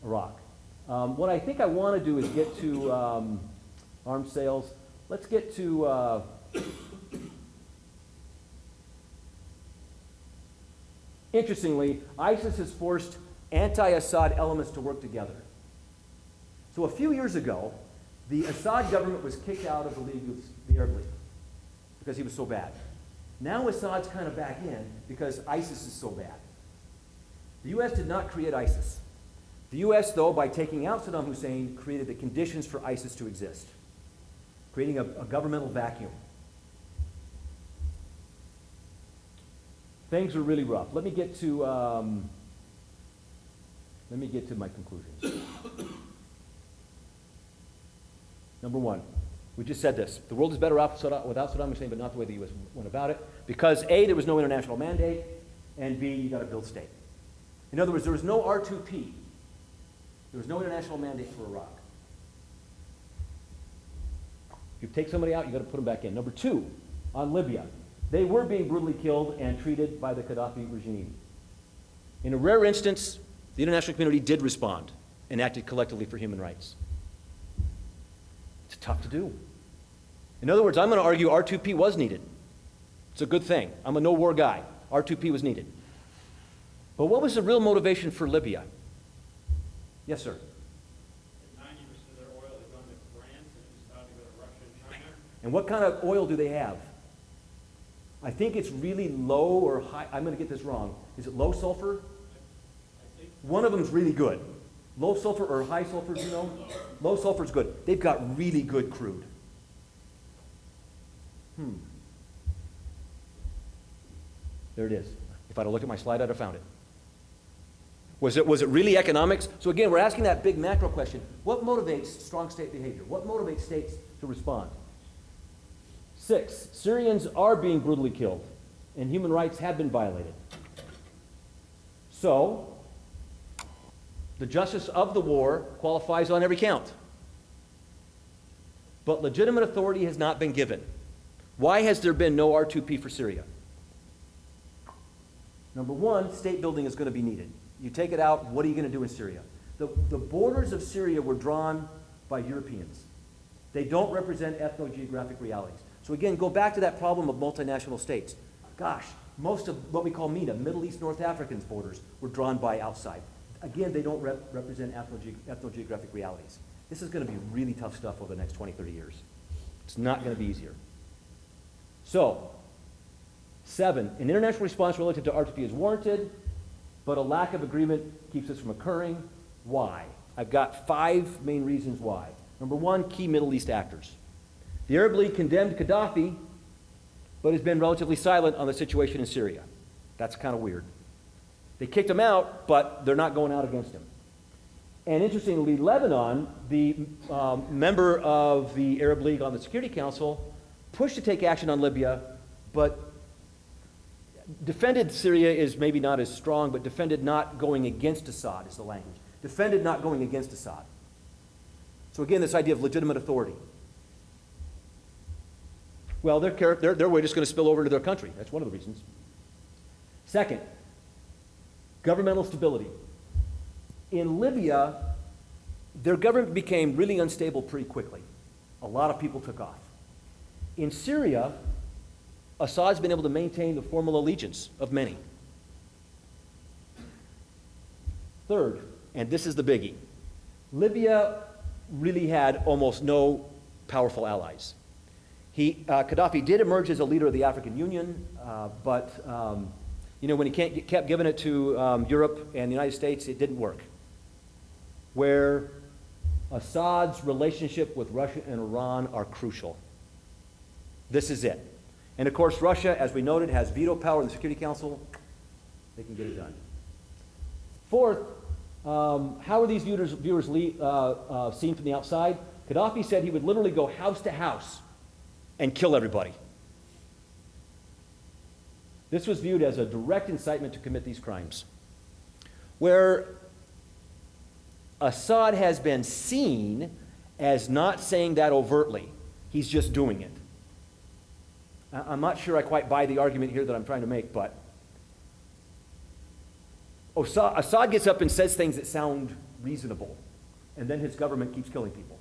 Iraq. What I think I want to do is get to arms sales. Let's get to interestingly, ISIS has forced anti-Assad elements to work together. So a few years ago, the Assad government was kicked out of the League of the Arab League because he was so bad. Now Assad's kind of back in because ISIS is so bad. The U.S. did not create ISIS. The U.S., though, by taking out Saddam Hussein, created the conditions for ISIS to exist, creating a governmental vacuum. Things are really rough. Let me get to my conclusions. Number one, we just said this. The world is better off without Saddam Hussein, but not the way the U.S. went about it. Because A, there was no international mandate, and B, you got to build state. In other words, there was no R2P. There was no international mandate for Iraq. If you take somebody out, you got to put them back in. Number two, on Libya, they were being brutally killed and treated by the Gaddafi regime. In a rare instance, the international community did respond and acted collectively for human rights. It's tough to do. In other words, I'm going to argue R2P was needed. It's a good thing. I'm a no-war guy. R2P was needed. But what was the real motivation for Libya? Yes, sir. 90% of their oil is going to France, and it's about to go to Russia and China. And what kind of oil do they have? I think it's really low or high. I'm going to get this wrong. Is it low sulfur? I think One of them's really good. Low sulfur or high sulfur, do you know? Low sulfur is good. They've got really good crude. There it is. If I'd have looked at my slide, I'd have found it. Was it really economics? So again, we're asking that big macro question. What motivates strong state behavior? What motivates states to respond? 6, Syrians are being brutally killed, and human rights have been violated. So, the justice of the war qualifies on every count. But legitimate authority has not been given. Why has there been no R2P for Syria? Number one, state building is going to be needed. You take it out, what are you going to do in Syria? The borders of Syria were drawn by Europeans. They don't represent ethno-geographic realities. So again, go back to that problem of multinational states. Gosh, most of what we call MENA, Middle East, North African's borders, were drawn by outside. Again, they don't represent ethno-geographic realities. This is going to be really tough stuff over the next 20, 30 years. It's not going to be easier. So, 7, an international response relative to R2P is warranted, but a lack of agreement keeps this from occurring. Why? I've got 5 main reasons why. Number 1, key Middle East actors. The Arab League condemned Gaddafi, but has been relatively silent on the situation in Syria. That's kind of weird. They kicked him out, but they're not going out against him. And interestingly, Lebanon, the member of the Arab League on the Security Council, pushed to take action on Libya, but defended Syria is maybe not as strong, but defended not going against Assad is the language. Defended not going against Assad. So again, this idea of legitimate authority. Well, their weight is going to spill over into their country. That's one of the reasons. Second, governmental stability. In Libya, their government became really unstable pretty quickly. A lot of people took off. In Syria, Assad's been able to maintain the formal allegiance of many. Third, and this is the biggie, Libya really had almost no powerful allies. Gaddafi did emerge as a leader of the African Union, but when he kept giving it to Europe and the United States, it didn't work. Where Assad's relationship with Russia and Iran are crucial. This is it. And of course, Russia, as we noted, has veto power in the Security Council. They can get it done. Fourth, how are these viewers seen from the outside? Gaddafi said he would literally go house to house and kill everybody. This was viewed as a direct incitement to commit these crimes. Where Assad has been seen as not saying that overtly. He's just doing it. I'm not sure I quite buy the argument here that I'm trying to make, but Assad gets up and says things that sound reasonable, and then his government keeps killing people.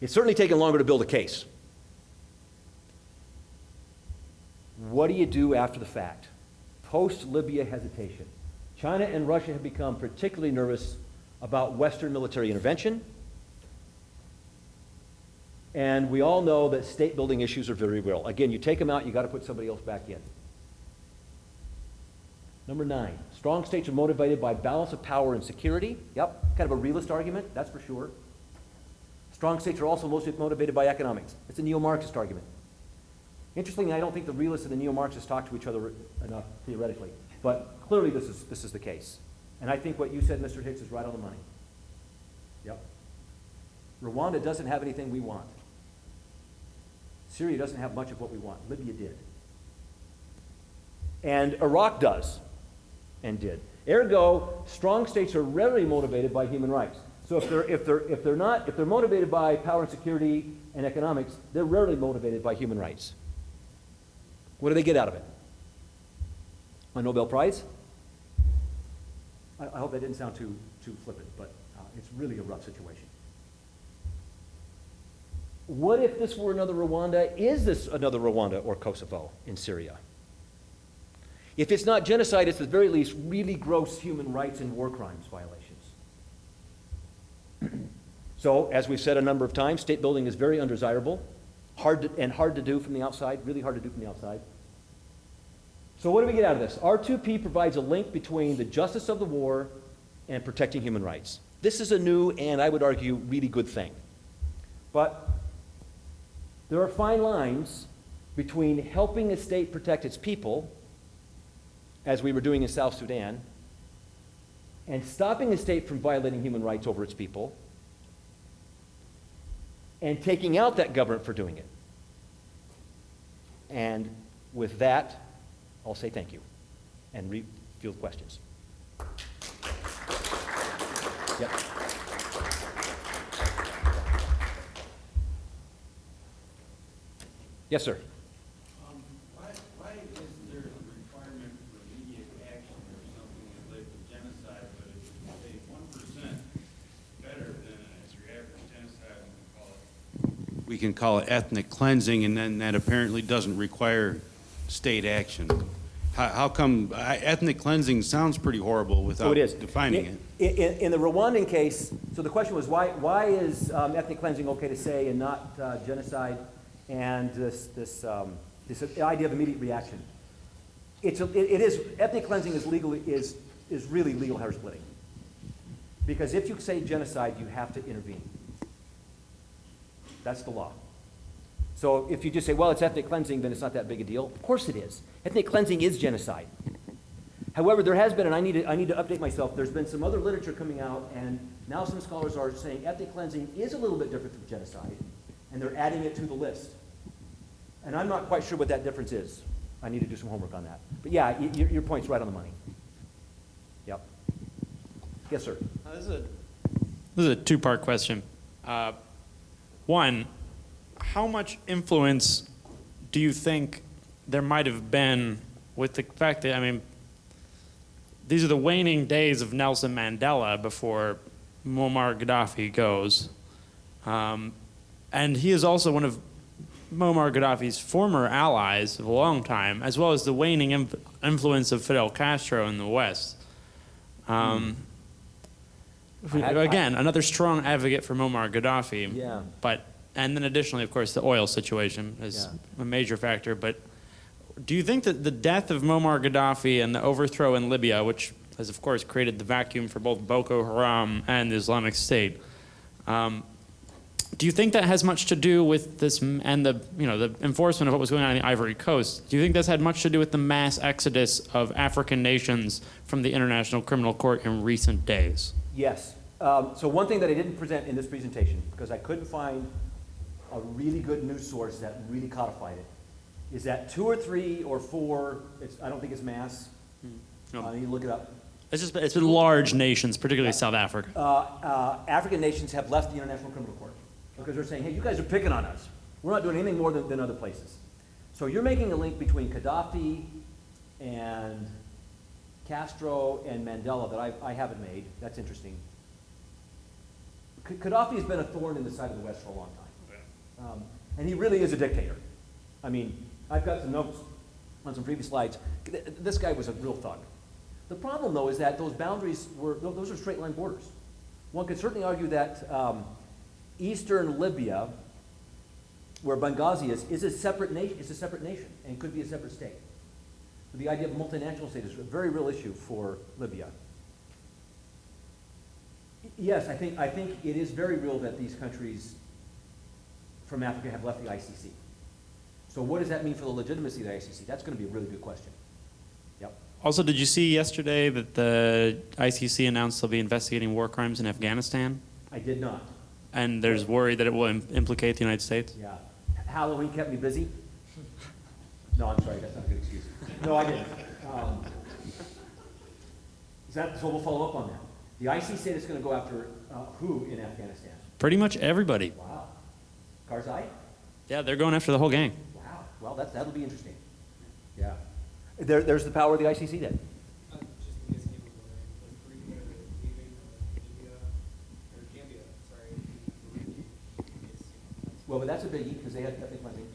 It's certainly taken longer to build a case. What do you do after the fact? Post-Libya hesitation. China and Russia have become particularly nervous about Western military intervention. And we all know that state building issues are very real. Again, you take them out, you got to put somebody else back in. Number 9, strong states are motivated by balance of power and security. Yep, kind of a realist argument, that's for sure. Strong states are also mostly motivated by economics. It's a neo-Marxist argument. Interestingly, I don't think the realists and the neo-Marxists talk to each other enough theoretically, but clearly this is the case. And I think what you said, Mr. Hicks, is right on the money. Yep. Rwanda doesn't have anything we want. Syria doesn't have much of what we want. Libya did. And Iraq does and did. Ergo, strong states are rarely motivated by human rights. So if they're motivated by power and security and economics, they're rarely motivated by human rights. What do they get out of it? A Nobel Prize? I hope that didn't sound too flippant, but it's really a rough situation. What if this were another Rwanda? Is this another Rwanda or Kosovo in Syria? If it's not genocide, it's at the very least really gross human rights and war crimes violations. So, as we've said a number of times, state building is very undesirable, hard to do from the outside, really hard to do from the outside. So what do we get out of this? R2P provides a link between the justice of the war and protecting human rights. This is a new and, I would argue, really good thing. But there are fine lines between helping a state protect its people, as we were doing in South Sudan, and stopping a state from violating human rights over its people, and taking out that government for doing it. And with that, I'll say thank you and field questions. Yep. Yes, sir. Why is there a requirement for immediate action or something like genocide, but if you say 1% better than your average genocide, we can call it ethnic cleansing, and then that apparently doesn't require state action? How come ethnic cleansing sounds pretty horrible without defining it? In the Rwandan case, so the question was why is ethnic cleansing okay to say and not genocide? And this idea of immediate reaction. It is ethnic cleansing is really legal hair splitting, because if you say genocide, you have to intervene. That's the law. So if you just say, well, it's ethnic cleansing, then it's not that big a deal. Of course it is. Ethnic cleansing is genocide. However, there has been, and I need to update myself, there's been some other literature coming out, and now some scholars are saying ethnic cleansing is a little bit different from genocide, and they're adding it to the list. And I'm not quite sure what that difference is. I need to do some homework on that. But yeah, your point's right on the money. Yep. Yes, sir. This is a two-part question. One, how much influence do you think there might have been with the fact that, I mean, these are the waning days of Nelson Mandela before Muammar Gaddafi goes. And he is also one of Muammar Gaddafi's former allies of a long time, as well as the waning influence of Fidel Castro in the West. Again, another strong advocate for Muammar Gaddafi. Yeah. And then additionally, of course, the oil situation is a major factor. But do you think that the death of Muammar Gaddafi and the overthrow in Libya, which has, of course, created the vacuum for both Boko Haram and the Islamic State, do you think that has much to do with this and the enforcement of what was going on in the Ivory Coast? Do you think that's had much to do with the mass exodus of African nations from the International Criminal Court in recent days? Yes. So one thing that I didn't present in this presentation, because I couldn't find a really good news source that really codified it, is that 2 or 3 or 4, I don't think it's mass. No. I need to look it up. It's been large nations, particularly South Africa. African nations have left the International Criminal Court because they're saying, hey, you guys are picking on us. We're not doing anything more than other places. So you're making a link between Gaddafi and Castro and Mandela that I haven't made. That's interesting. Gaddafi has been a thorn in the side of the West for a long time. And he really is a dictator. I mean, I've got some notes on some previous slides. This guy was a real thug. The problem, though, is that those boundaries those are straight line borders. One could certainly argue that eastern Libya, where Benghazi is a separate nation. It's a separate nation and could be a separate state. So the idea of a multinational state is a very real issue for Libya. Yes, I think it is very real that these countries from Africa have left the ICC. So what does that mean for the legitimacy of the ICC? That's going to be a really good question. Yep. Also, did you see yesterday that the ICC announced they'll be investigating war crimes in Afghanistan? I did not. And there's worry that it will implicate the United States? Yeah. Halloween kept me busy. No, I'm sorry. That's not a good excuse. No, I didn't. So we'll follow up on that. The ICC is going to go after who in Afghanistan? Pretty much everybody. Wow. Karzai? Yeah, they're going after the whole gang. Wow. Well, that'll be interesting. Yeah. There's the power of the ICC then. Just in case anyone was wondering, the 3 that are leaving Gambia, Well, but that's a biggie because they had ethnic cleansing.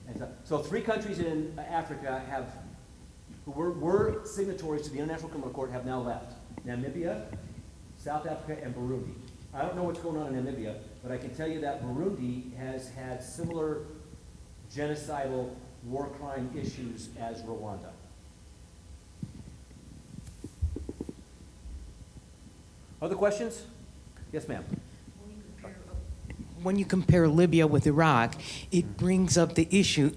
And so 3 countries in Africa who were signatories to the International Criminal Court have now left. Namibia, South Africa, and Burundi. I don't know what's going on in Namibia, but I can tell you that Burundi has had similar genocidal war crime issues as Rwanda. Other questions? Yes, ma'am. When you compare Libya with Iraq, it brings up the issue,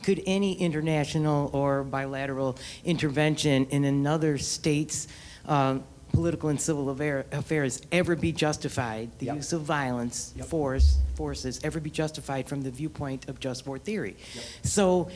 could any international or bilateral intervention in another state's political and civil affairs ever be justified, the Yep. use of violence, Yep. forces, ever be justified from the viewpoint of just war theory? Yep. So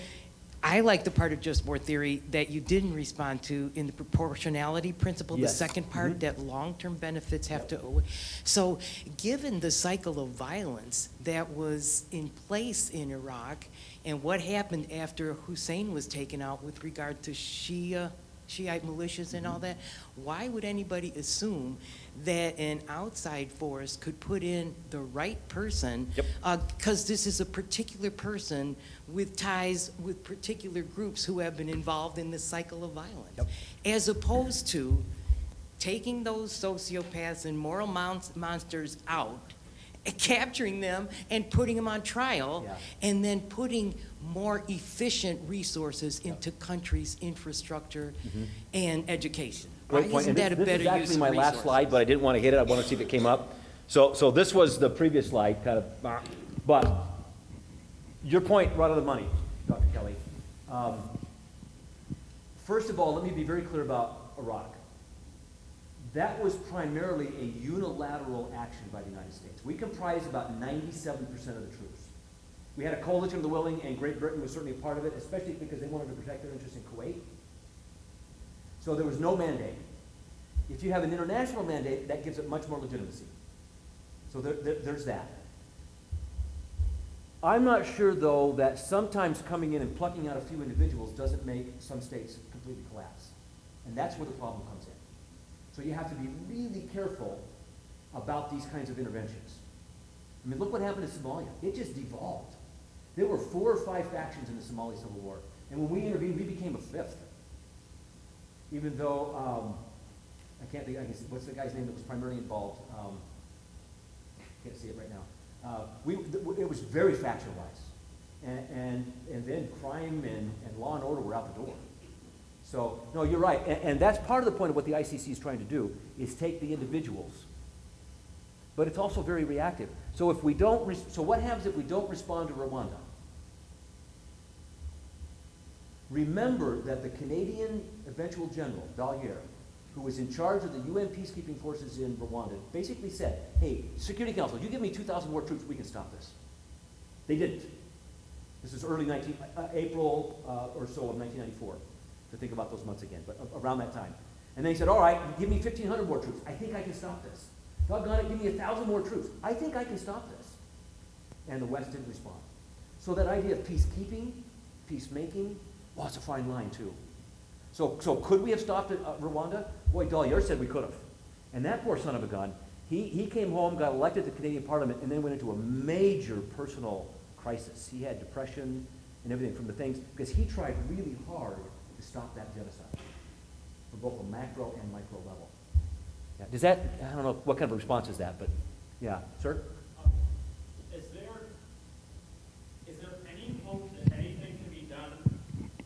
I like the part of just war theory that you didn't respond to in the proportionality principle, the Yes. second part, that long-term benefits have to. So given the cycle of violence that was in place in Iraq and what happened after Hussein was taken out with regard to Shiite militias and all that, why would anybody assume that an outside force could put in the right person? Yep. Because this is a particular person with ties with particular groups who have been involved in this cycle of violence. Yep. As opposed to taking those sociopaths and moral monsters out, capturing them and putting them on trial, Yeah. and then putting more efficient resources into countries' infrastructure and education. Why Great point. isn't And that a this better is use actually of my last resources? slide, but I didn't want to hit it. I want to see if it came up. So this was the previous slide, kind of, but your point right on the money, Dr. Kelly. First of all, let me be very clear about Iraq. That was primarily a unilateral action by the United States. We comprised about 97% of the troops. We had a coalition of the willing, and Great Britain was certainly a part of it, especially because they wanted to protect their interests in Kuwait. So there was no mandate. If you have an international mandate, that gives it much more legitimacy. So there's that. I'm not sure, though, that sometimes coming in and plucking out a few individuals doesn't make some states completely collapse. And that's where the problem comes in. So you have to be really careful about these kinds of interventions. I mean, look what happened in Somalia. It just devolved. There were 4 or 5 factions in the Somali Civil War. And when we intervened, we became a 5th. Even though, I can't think, what's the guy's name that was primarily involved? Can't see it right now. It was very factionalized. And then crime and law and order were out the door. So, no, you're right. And that's part of the point of what the ICC is trying to do, is take the individuals. But it's also very reactive. So if we don't, so what happens if we don't respond to Rwanda? Remember that the Canadian eventual general, Dallaire, who was in charge of the UN peacekeeping forces in Rwanda, basically said, hey, Security Council, you give me 2,000 more troops, we can stop this. They didn't. This is early April or so of 1994, to think about those months again, but around that time. And then he said, all right, give me 1,500 more troops. I think I can stop this. Doggone it, give me 1,000 more troops. I think I can stop this. And the West didn't respond. So that idea of peacekeeping, peacemaking, well, it's a fine line too. So could we have stopped Rwanda? Boy, Dallaire said we could have. And that poor son of a gun, he came home, got elected to the Canadian Parliament, and then went into a major personal crisis. He had depression and everything from the things, because he tried really hard to stop that genocide from both a macro and micro level. Yeah. Does that, I don't know what kind of response is that, but yeah, sir? Is there any hope that anything can be done?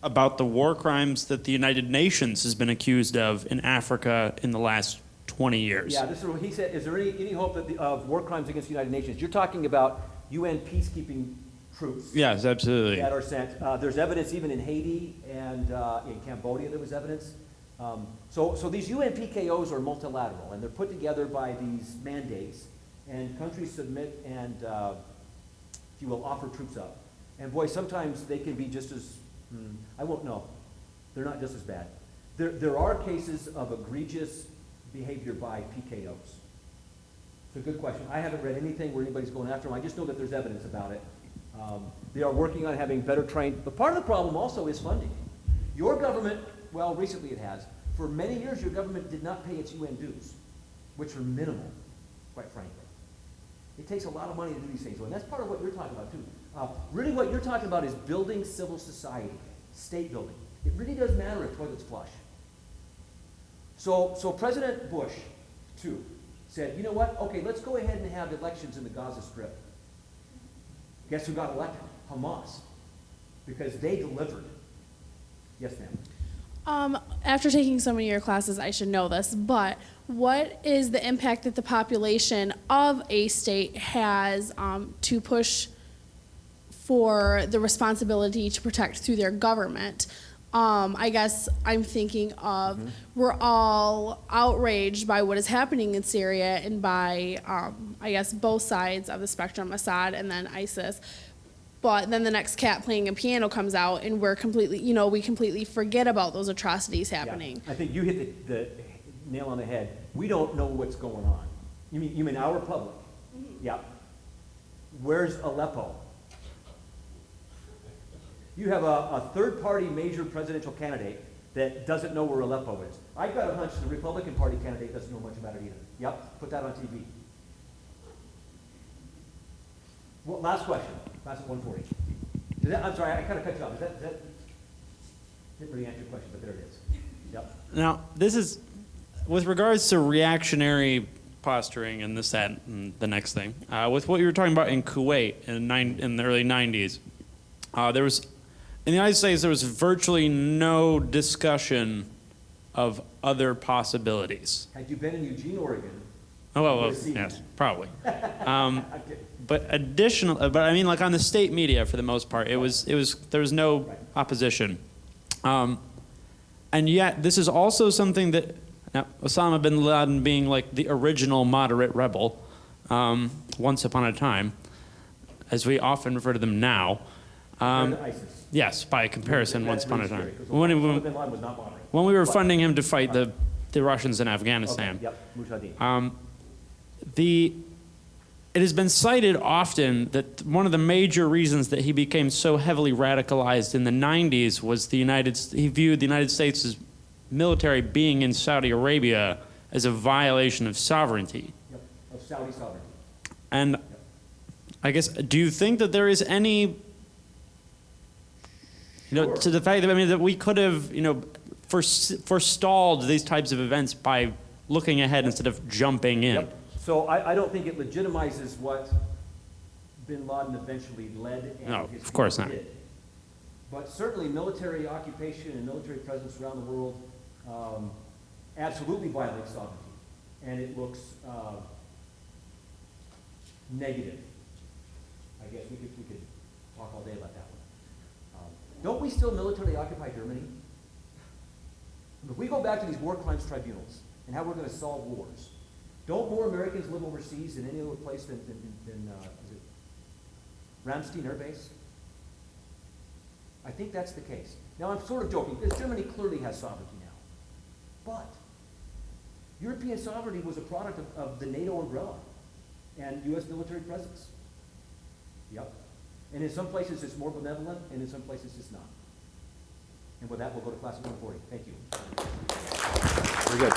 About the war crimes that the United Nations has been accused of in Africa in the last 20 years. Yeah, this is what he said. Is there any hope that of war crimes against the United Nations? You're talking about UN peacekeeping troops. Yes, absolutely. That are sent. There's evidence even in Haiti and in Cambodia there was evidence. So these UN PKOs are multilateral, and they're put together by these mandates, and countries submit and, if you will, offer troops up. And boy, sometimes they can be just as, I won't know. They're not just as bad. There are cases of egregious behavior by PKOs. It's a good question. I haven't read anything where anybody's going after them. I just know that there's evidence about it. They are working on having better trained, but part of the problem also is funding. Your government, well, recently it has. For many years, your government did not pay its UN dues, which are minimal, quite frankly. It takes a lot of money to do these things, and that's part of what you're talking about, too. Really what you're talking about is building civil society, state building. It really does matter if toilets flush. So President Bush, too, said, you know what, okay, let's go ahead and have elections in the Gaza Strip. Guess who got elected? Hamas. Because they delivered. Yes, ma'am. After taking so many of your classes, I should know this, but what is the impact that the population of a state has to push for the responsibility to protect through their government? I guess I'm thinking of we're all outraged by what is happening in Syria and by, I guess, both sides of the spectrum, Assad and then ISIS. But then the next cat playing a piano comes out and we're completely, we completely forget about those atrocities happening. Yeah. I think you hit the nail on the head. We don't know what's going on. You mean our public? Yeah. Where's Aleppo? You have a third-party major presidential candidate that doesn't know where Aleppo is. I've got a hunch the Republican Party candidate doesn't know much about it either. Yep, put that on TV. Well, last question. Last at 140. I'm sorry, I kind of cut you off. That didn't really answer your question, but there it is. Yep. Now, this is, with regards to reactionary posturing and this, that, and the next thing, with what you were talking about in Kuwait in the early 90s, there was, in the United States, there was virtually no discussion of other possibilities. Had you been in Eugene, Oregon, Oh, well, you would've seen yes, that. probably. Okay. But I mean, like on the state media, for the most part, there was no opposition. And yet, this is also something that, now, Osama bin Laden being like the original moderate rebel, once upon a time, as we often refer to them now. Compared to ISIS. Yes, by comparison, once That's upon a really time. scary, 'cause When, bin Laden was not moderate. when we were funding him to fight the Russians in Afghanistan. Okay, yep, Mujahideen. It has been cited often that one of the major reasons that he became so heavily radicalized in the 90s was he viewed the United States' military being in Saudi Arabia as a violation of sovereignty. Yep, of Saudi sovereignty. And I guess, do you think that there is any, Sure. to the fact that, I mean, that we could have, forestalled these types of events by looking ahead instead of jumping in? Yep. So I don't think it legitimizes what bin Laden eventually led and No, his of course people not. did. But certainly military occupation and military presence around the world absolutely violates sovereignty. And it looks negative. I guess we could talk all day about that one. Don't we still militarily occupy Germany? If we go back to these war crimes tribunals and how we're going to solve wars, don't more Americans live overseas than any other place than is it Ramstein Air Base? I think that's the case. Now, I'm sort of joking, because Germany clearly has sovereignty now. But European sovereignty was a product of the NATO umbrella and U.S. military presence. Yep. And in some places it's more benevolent, and in some places it's not. And with that, we'll go to class of 140. Thank you. Very good.